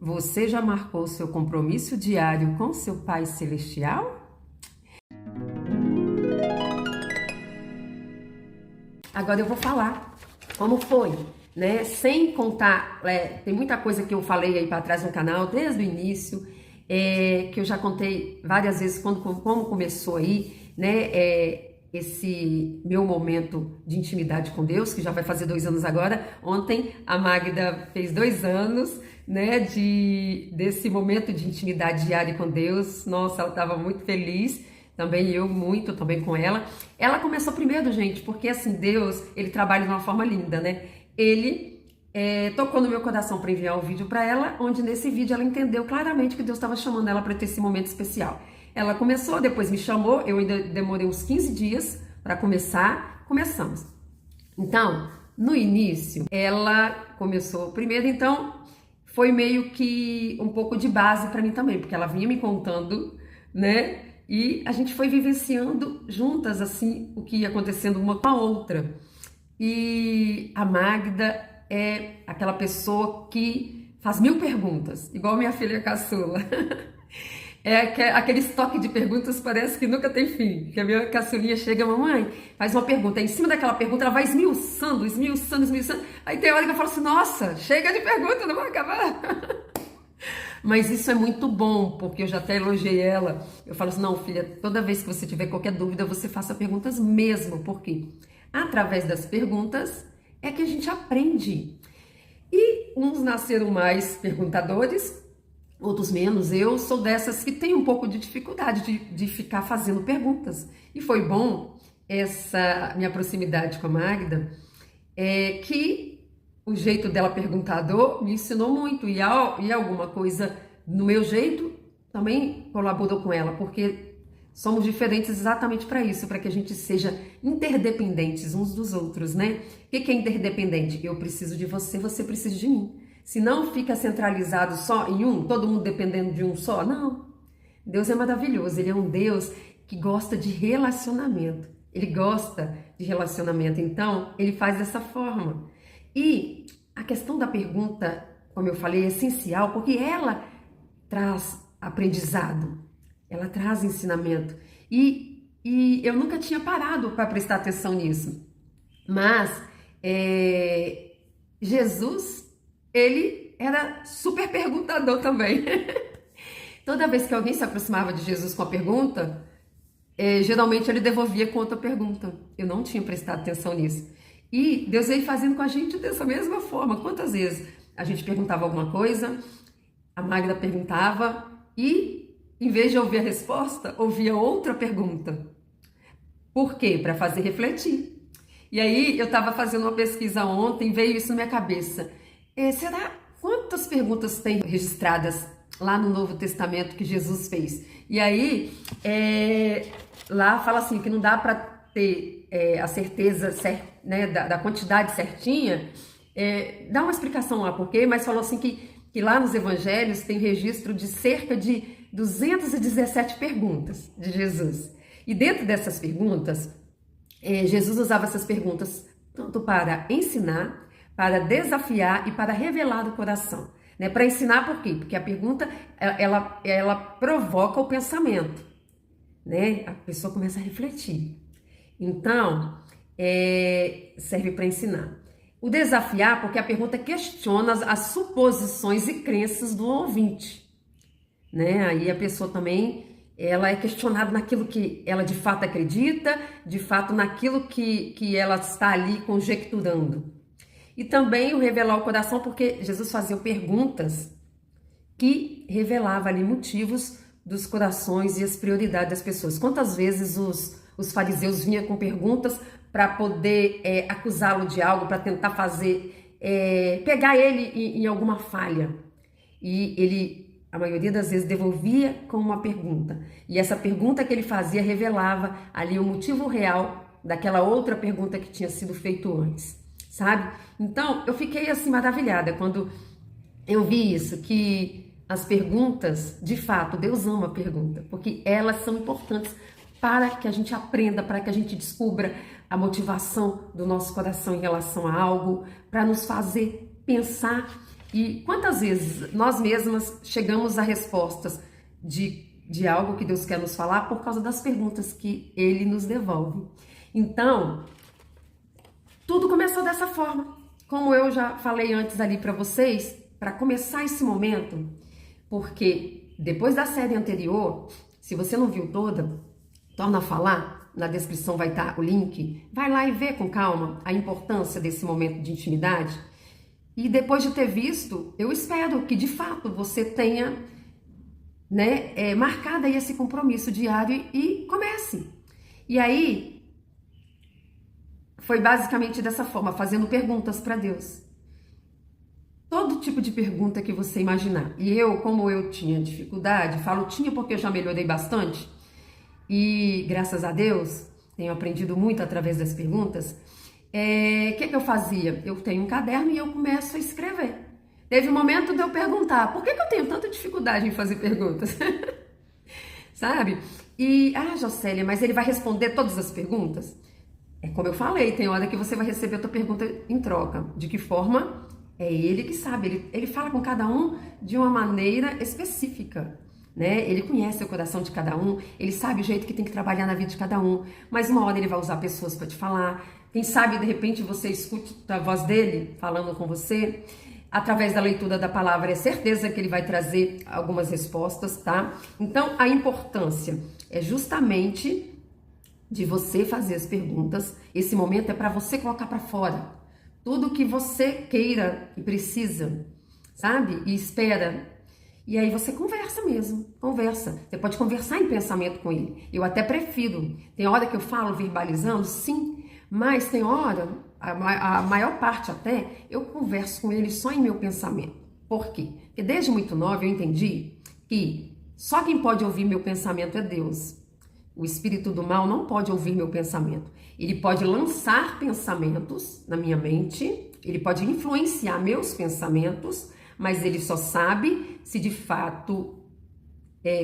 Você já marcou seu compromisso diário com seu Pai Celestial? Agora eu vou falar como foi, né? Sem contar, tem muita coisa que eu falei aí para trás no canal desde o início, que eu já contei várias vezes como começou aí, né? Esse meu momento de intimidade com Deus, que já vai fazer 2 anos agora. Ontem a Magda fez 2 anos, né, desse momento de intimidade diária com Deus. Nossa, ela estava muito feliz, também eu muito, também com ela. Ela começou primeiro, gente, porque assim, Deus, ele trabalha de uma forma linda, né? Ele tocou no meu coração para enviar um vídeo para ela, onde nesse vídeo ela entendeu claramente que Deus estava chamando ela para ter esse momento especial. Ela começou, depois me chamou, eu ainda demorei uns 15 dias para começamos. Então, no início, ela começou primeiro, então foi meio que um pouco de base para mim também, porque ela vinha me contando, né? E a gente foi vivenciando juntas, assim, o que ia acontecendo uma com a outra. E a Magda é aquela pessoa que faz 1000 perguntas, igual minha filha caçula. Aquele estoque de perguntas, parece que nunca tem fim. Que a minha caçulinha chega, mamãe, faz uma pergunta. Aí, em cima daquela pergunta, ela vai esmiuçando. Aí tem hora que eu falo assim, nossa, chega de pergunta, não vai acabar. Mas isso é muito bom, porque eu já até elogiei ela. Eu falo assim, não, filha, toda vez que você tiver qualquer dúvida, você faça perguntas mesmo. Porque através das perguntas é que a gente aprende. E uns nasceram mais perguntadores, outros menos. Eu sou dessas que tem um pouco de dificuldade de ficar fazendo perguntas. E foi bom essa minha proximidade com a Magda, que o jeito dela perguntador me ensinou muito. E alguma coisa no meu jeito também colaborou com ela, porque somos diferentes exatamente para isso, para que a gente seja interdependentes uns dos outros, né? O que é interdependente? Eu preciso de você, você precisa de mim. Se não fica centralizado só em um, todo mundo dependendo de um só, não. Deus é maravilhoso, Ele é um Deus que gosta de relacionamento. Ele gosta de relacionamento, então Ele faz dessa forma. E a questão da pergunta, como eu falei, é essencial, porque ela traz aprendizado, ela traz ensinamento. E eu nunca tinha parado para prestar atenção nisso. Mas Jesus, ele era super perguntador também. Toda vez que alguém se aproximava de Jesus com a pergunta, geralmente ele devolvia com outra pergunta. Eu não tinha prestado atenção nisso. E Deus veio fazendo com a gente dessa mesma forma. Quantas vezes a gente perguntava alguma coisa, a Magda perguntava e, em vez de ouvir a resposta, ouvia outra pergunta. Por quê? Para fazer refletir. E aí eu estava fazendo uma pesquisa ontem, veio isso na minha cabeça. Será quantas perguntas tem registradas lá no Novo Testamento que Jesus fez? E aí lá fala assim que não dá para ter a certeza né, da quantidade certinha. Dá uma explicação lá por quê, mas falou assim que lá nos evangelhos tem registro de cerca de 217 perguntas de Jesus. E dentro dessas perguntas, Jesus usava essas perguntas tanto para ensinar, para desafiar e para revelar o coração. Né? Para ensinar por quê? Porque a pergunta, ela provoca o pensamento. Né? A pessoa começa a refletir. Então, serve para ensinar. O desafiar, porque a pergunta questiona as suposições e crenças do ouvinte. Né? Aí a pessoa também, ela é questionada naquilo que ela de fato acredita, de fato naquilo que ela está ali conjecturando. E também o revelar o coração, porque Jesus fazia perguntas que revelavam ali motivos dos corações e as prioridades das pessoas. Quantas vezes os fariseus vinham com perguntas para poder acusá-lo de algo, para tentar pegar ele em alguma falha. E ele, a maioria das vezes, devolvia com uma pergunta. E essa pergunta que ele fazia revelava ali o motivo real daquela outra pergunta que tinha sido feita antes, sabe? Então, eu fiquei assim maravilhada quando eu vi isso, que as perguntas, de fato, Deus ama a pergunta, porque elas são importantes para que a gente aprenda, para que a gente descubra a motivação do nosso coração em relação a algo, para nos fazer pensar. E quantas vezes nós mesmas chegamos a respostas de algo que Deus quer nos falar por causa das perguntas que Ele nos devolve. Então, tudo começou dessa forma. Como eu já falei antes ali para vocês, para começar esse momento, porque depois da série anterior, se você não viu toda, torna a falar, na descrição vai estar o link, vai lá e vê com calma a importância desse momento de intimidade. E depois de ter visto, eu espero que de fato você tenha marcado aí esse compromisso diário e comece. E aí, foi basicamente dessa forma, fazendo perguntas para Deus. Todo tipo de pergunta que você imaginar. E eu, como eu tinha dificuldade, falo tinha porque eu já melhorei bastante, e graças a Deus, tenho aprendido muito através das perguntas, o que eu fazia? Eu tenho um caderno e eu começo a escrever. Teve um momento de eu perguntar, por que eu tenho tanta dificuldade em fazer perguntas? Sabe? E, Jocélia, mas ele vai responder todas as perguntas? É como eu falei, tem hora que você vai receber a tua pergunta em troca. De que forma? É ele que sabe, ele fala com cada um de uma maneira específica, né? Ele conhece o coração de cada um, ele sabe o jeito que tem que trabalhar na vida de cada um, mas uma hora ele vai usar pessoas para te falar, quem sabe de repente você escuta a voz dele falando com você, através da leitura da palavra, é certeza que ele vai trazer algumas respostas, tá? Então, a importância é justamente de você fazer as perguntas, esse momento é para você colocar para fora tudo que você queira e precisa, sabe? E espera. E aí você conversa mesmo, conversa. Você pode conversar em pensamento com ele. Eu até prefiro. Tem hora que eu falo verbalizando, sim, mas tem hora, a maior parte até, eu converso com ele só em meu pensamento. Por quê? Porque desde muito nova eu entendi que só quem pode ouvir meu pensamento é Deus. O espírito do mal não pode ouvir meu pensamento. Ele pode lançar pensamentos na minha mente, ele pode influenciar meus pensamentos, mas ele só sabe se de fato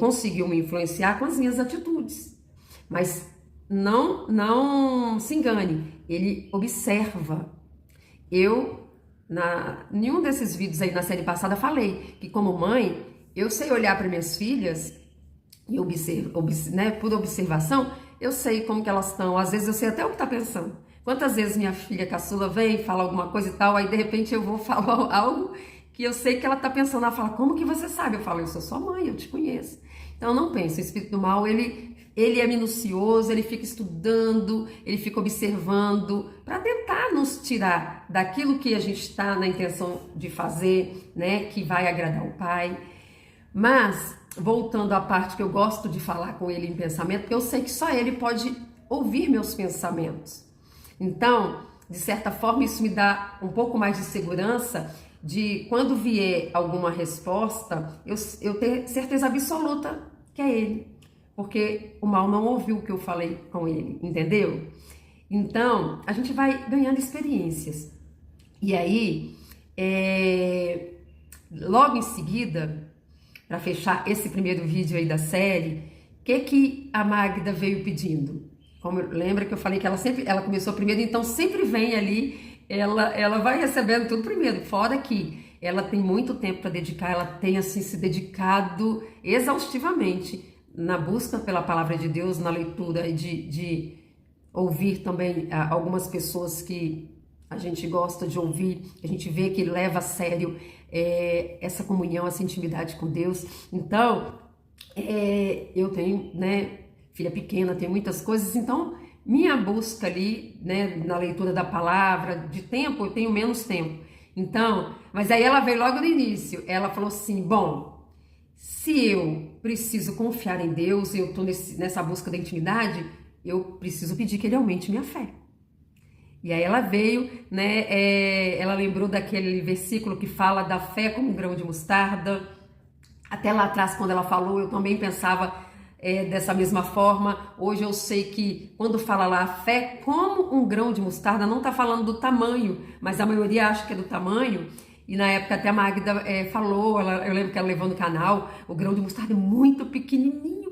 conseguiu me influenciar com as minhas atitudes. Mas não se engane, ele observa. Nenhum desses vídeos aí na série passada falei que como mãe, eu sei olhar para minhas filhas e por observação, eu sei como que elas estão. Às vezes eu sei até o que está pensando. Quantas vezes minha filha caçula vem, fala alguma coisa e tal, aí de repente eu vou falar algo que eu sei que ela está pensando. Ela fala, como que você sabe? Eu falo, eu sou sua mãe, eu te conheço. Então não pense, o espírito do mal, ele é minucioso, ele fica estudando, ele fica observando para tentar nos tirar daquilo que a gente está na intenção de fazer, né, que vai agradar o Pai. Mas voltando à parte que eu gosto de falar com ele em pensamento, porque eu sei que só ele pode ouvir meus pensamentos. Então, de certa forma, isso me dá um pouco mais de segurança de quando vier alguma resposta, eu ter certeza absoluta que é ele. Porque o mal não ouviu o que eu falei com ele, entendeu? Então, a gente vai ganhando experiências. E aí, logo em seguida, para fechar esse primeiro vídeo aí da série, o que a Magda veio pedindo? Lembra que eu falei que ela começou primeiro, então sempre vem ali, ela vai recebendo tudo primeiro, fora que ela tem muito tempo para dedicar, ela tem assim se dedicado exaustivamente na busca pela palavra de Deus, na leitura e de ouvir também algumas pessoas que a gente gosta de ouvir, a gente vê que leva a sério essa comunhão, essa intimidade com Deus. Então, eu tenho, filha pequena, tenho muitas coisas, então minha busca ali, na leitura da palavra, de tempo, eu tenho menos tempo. Então, mas aí ela veio logo no início, ela falou assim, bom, se eu preciso confiar em Deus, eu estou nessa busca da intimidade, eu preciso pedir que Ele aumente minha fé. E aí ela veio, ela lembrou daquele versículo que fala da fé como um grão de mostarda. Até lá atrás, quando ela falou, eu também pensava dessa mesma forma. Hoje eu sei que quando fala lá a fé como um grão de mostarda, não está falando do tamanho, mas a maioria acha que é do tamanho. E na época até a Magda falou, eu lembro que ela levou no canal, o grão de mostarda é muito pequenininho,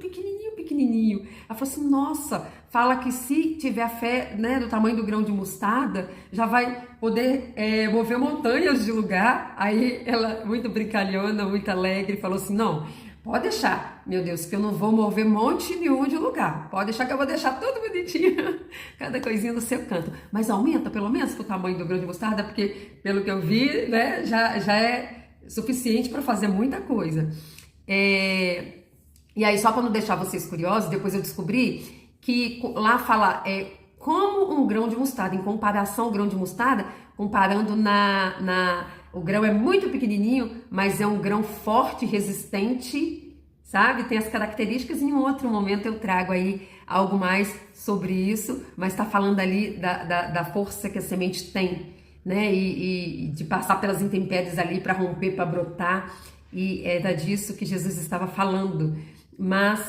pequenininho. Ela falou assim, nossa, fala que se tiver a fé, né, do tamanho do grão de mostarda, já vai poder mover montanhas de lugar. Aí ela, muito brincalhona, muito alegre, falou assim, não, pode deixar, meu Deus, que eu não vou mover monte nenhum de lugar. Pode deixar que eu vou deixar tudo bonitinho, cada coisinha no seu canto. Mas aumenta pelo menos o tamanho do grão de mostarda, porque pelo que eu vi, né, já é suficiente para fazer muita coisa. E aí, só para não deixar vocês curiosos, depois eu descobri que lá fala como um grão de mostarda, em comparação ao grão de mostarda, comparando o grão é muito pequenininho, mas é um grão forte, resistente, sabe? Tem as características, e em um outro momento eu trago aí algo mais sobre isso, mas está falando ali da força que a semente tem, né? E de passar pelas intempéries ali para romper, para brotar, e era disso que Jesus estava falando. Mas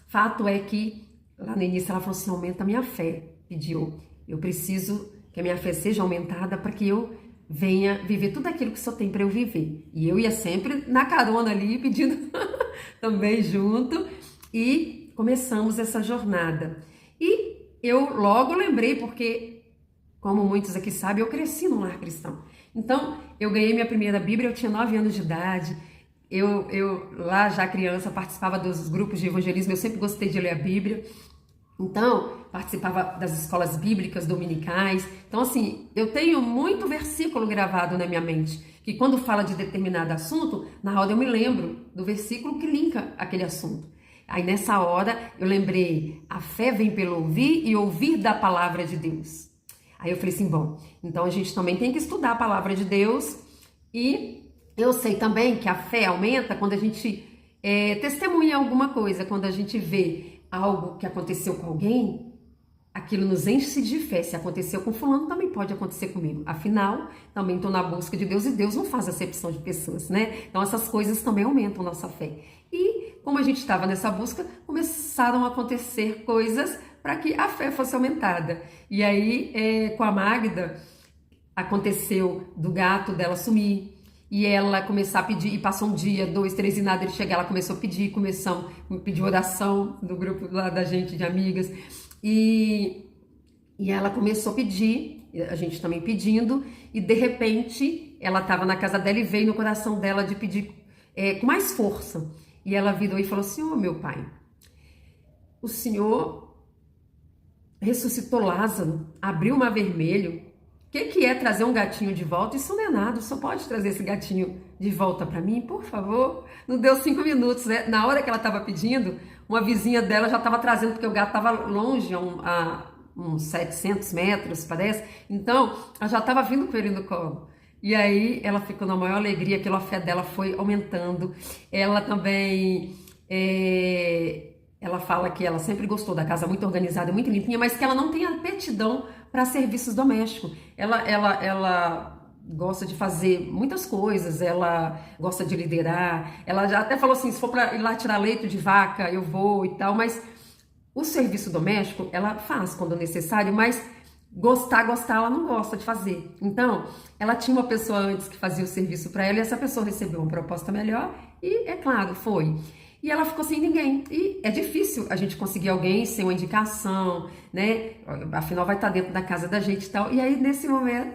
fato é que lá no início ela falou assim, aumenta a minha fé, pediu. Eu preciso que a minha fé seja aumentada para que eu venha viver tudo aquilo que o Senhor tem para eu viver. E eu ia sempre na carona ali, pedindo também junto, e começamos essa jornada. E eu logo lembrei, porque, como muitos aqui sabem, eu cresci num lar cristão. Então, eu ganhei minha primeira Bíblia, eu tinha 9 anos de idade. Eu lá já criança participava dos grupos de evangelismo, eu sempre gostei de ler a Bíblia. Então, participava das escolas bíblicas dominicais. Então, assim, eu tenho muito versículo gravado na minha mente, que quando fala de determinado assunto, na hora eu me lembro do versículo que linka aquele assunto. Aí, nessa hora, eu lembrei, a fé vem pelo ouvir e ouvir da palavra de Deus. Aí eu falei assim, bom, então a gente também tem que estudar a palavra de Deus, e eu sei também que a fé aumenta quando a gente testemunha alguma coisa, quando a gente vê algo que aconteceu com alguém, aquilo nos enche de fé. Se aconteceu com fulano, também pode acontecer comigo. Afinal, também estou na busca de Deus, e Deus não faz acepção de pessoas, né? Então essas coisas também aumentam nossa fé. E como a gente estava nessa busca, começaram a acontecer coisas para que a fé fosse aumentada. E aí, com a Magda, aconteceu do gato dela sumir, e ela começar a pedir, e passou um dia, 2, 3 e nada, ele chegar, ela começou a pedir, começamos a pedir oração do grupo lá da gente, de amigas, e ela começou a pedir, a gente também pedindo, e de repente, ela estava na casa dela e veio no coração dela de pedir com mais força, e ela virou e falou assim, meu pai, o Senhor ressuscitou Lázaro, abriu o mar vermelho. O que é trazer um gatinho de volta? Isso não é nada, só pode trazer esse gatinho de volta para mim, por favor? Não deu 5 minutos, né? Na hora que ela estava pedindo, uma vizinha dela já estava trazendo, porque o gato estava longe, a uns 700 metros, parece. Então, ela já estava vindo com ele no colo. E aí, ela ficou na maior alegria, aquela fé dela foi aumentando. Ela também... Ela fala que ela sempre gostou da casa muito organizada, muito limpinha, mas que ela não tem aptidão para serviços domésticos. Ela gosta de fazer muitas coisas, ela gosta de liderar, ela já até falou assim, se for para ir lá tirar leite de vaca, eu vou e tal, mas o serviço doméstico ela faz quando necessário, mas gostar, ela não gosta de fazer. Então, ela tinha uma pessoa antes que fazia o serviço para ela, e essa pessoa recebeu uma proposta melhor e, é claro, foi. E ela ficou sem ninguém. E é difícil a gente conseguir alguém sem uma indicação, né? Afinal, vai estar dentro da casa da gente e tal. E aí, nesse momento,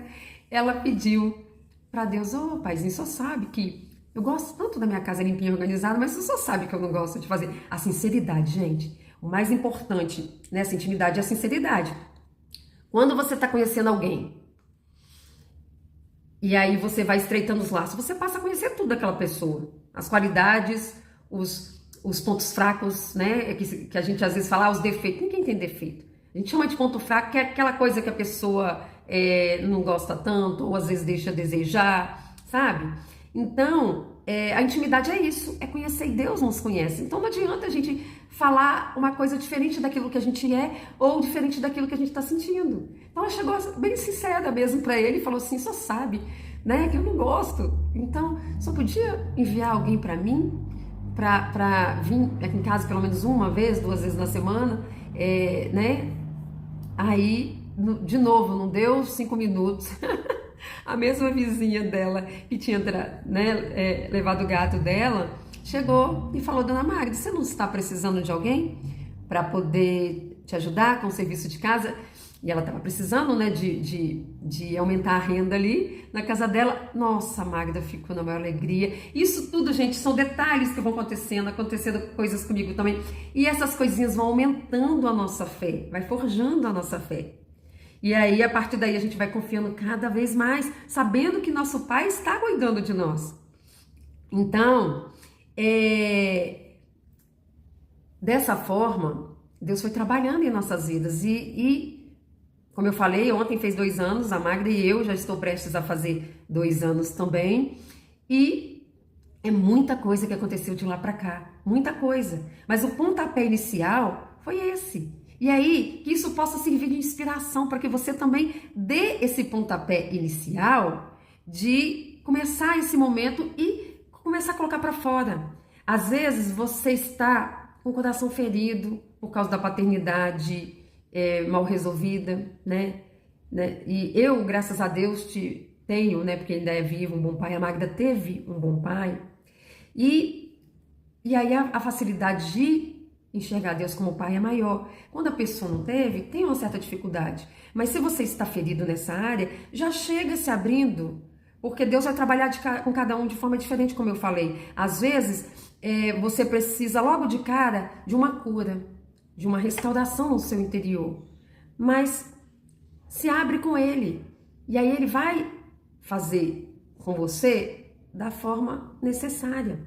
ela pediu para Deus, paizinho, só sabe que eu gosto tanto da minha casa limpinha e organizada, mas você só sabe que eu não gosto de fazer. A sinceridade, gente. O mais importante nessa intimidade é a sinceridade. Quando você está conhecendo alguém, e aí você vai estreitando os laços, você passa a conhecer tudo daquela pessoa. As qualidades, os pontos fracos, né? Que a gente às vezes fala, os defeitos. Ninguém tem defeito. A gente chama de ponto fraco, que é aquela coisa que a pessoa não gosta tanto, ou às vezes deixa a desejar, sabe? Então, a intimidade é isso, é conhecer, e Deus nos conhece. Então não adianta a gente falar uma coisa diferente daquilo que a gente é, ou diferente daquilo que a gente está sentindo. Então ela chegou bem sincera mesmo para ele e falou assim, só sabe, né, que eu não gosto. Então, só podia enviar alguém para mim, para vir aqui em casa pelo menos 1 vez, 2 vezes na semana, né? Aí, de novo, não deu 5 minutos. A mesma vizinha dela que tinha levado o gato dela, chegou e falou, dona Magda, você não está precisando de alguém para poder te ajudar com o serviço de casa. E ela estava precisando, né, de aumentar a renda ali na casa dela. Nossa, a Magda ficou na maior alegria. Isso tudo, gente, são detalhes que vão acontecendo coisas comigo também. E essas coisinhas vão aumentando a nossa fé, vai forjando a nossa fé. E aí, a partir daí, a gente vai confiando cada vez mais, sabendo que nosso Pai está cuidando de nós. Então, dessa forma, Deus foi trabalhando em nossas vidas como eu falei, ontem fez 2 anos, a Magda e eu já estou prestes a fazer 2 anos também. E é muita coisa que aconteceu de lá para cá, muita coisa. Mas o pontapé inicial foi esse. E aí, que isso possa servir de inspiração para que você também dê esse pontapé inicial de começar esse momento e começar a colocar para fora. Às vezes você está com o coração ferido por causa da paternidade mal resolvida, né? E eu, graças a Deus, tenho, né? Porque ainda é vivo, um bom pai. A Magda teve um bom pai. E aí a facilidade de enxergar Deus como pai é maior. Quando a pessoa não teve, tem uma certa dificuldade. Mas se você está ferido nessa área, já chega se abrindo, porque Deus vai trabalhar com cada um de forma diferente, como eu falei. Às vezes, você precisa logo de cara de uma cura, de uma restauração no seu interior, mas se abre com Ele, e aí Ele vai fazer com você da forma necessária.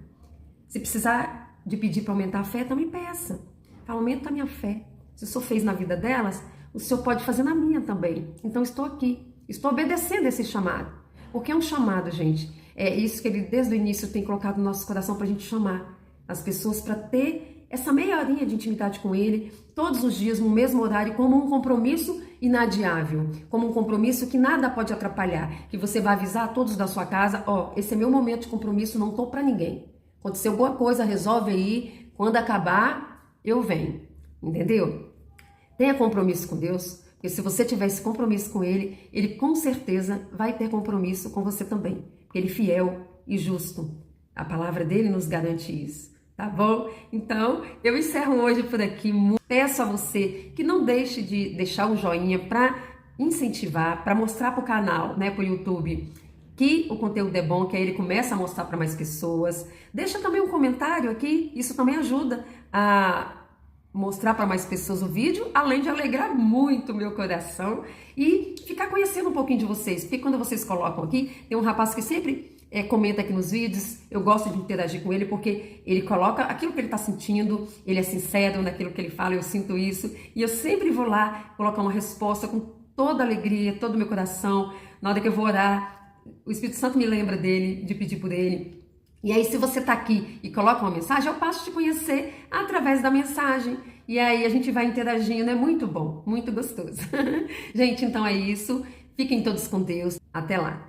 Se precisar de pedir para aumentar a fé, também peça. Fala, aumenta a minha fé. Se o Senhor fez na vida delas, o Senhor pode fazer na minha também. Então estou aqui, estou obedecendo esse chamado, porque é um chamado, gente. É isso que Ele desde o início tem colocado no nosso coração para a gente chamar as pessoas para ter essa meia horinha de intimidade com Ele, todos os dias, no mesmo horário, como um compromisso inadiável, como um compromisso que nada pode atrapalhar, que você vai avisar a todos da sua casa, esse é meu momento de compromisso, não estou para ninguém. Aconteceu alguma coisa, resolve aí, quando acabar, eu venho, entendeu? Tenha compromisso com Deus, porque se você tiver esse compromisso com Ele, Ele com certeza vai ter compromisso com você também, porque Ele é fiel e justo. A palavra dele nos garante isso. Tá bom? Então, eu encerro hoje por aqui. Peço a você que não deixe de deixar um joinha para incentivar, para mostrar para o canal, né, para o YouTube, que o conteúdo é bom, que aí ele começa a mostrar para mais pessoas. Deixa também um comentário aqui, isso também ajuda a mostrar para mais pessoas o vídeo, além de alegrar muito o meu coração e ficar conhecendo um pouquinho de vocês. Porque quando vocês colocam aqui, tem um rapaz que sempre comenta aqui nos vídeos, eu gosto de interagir com ele porque ele coloca aquilo que ele está sentindo, ele é sincero naquilo que ele fala, eu sinto isso, e eu sempre vou lá colocar uma resposta com toda a alegria, todo o meu coração. Na hora que eu vou orar, o Espírito Santo me lembra dele, de pedir por ele. E aí, se você está aqui e coloca uma mensagem, eu passo a te conhecer através da mensagem. E aí a gente vai interagindo, é muito bom, muito gostoso. Gente, então é isso. Fiquem todos com Deus. Até lá.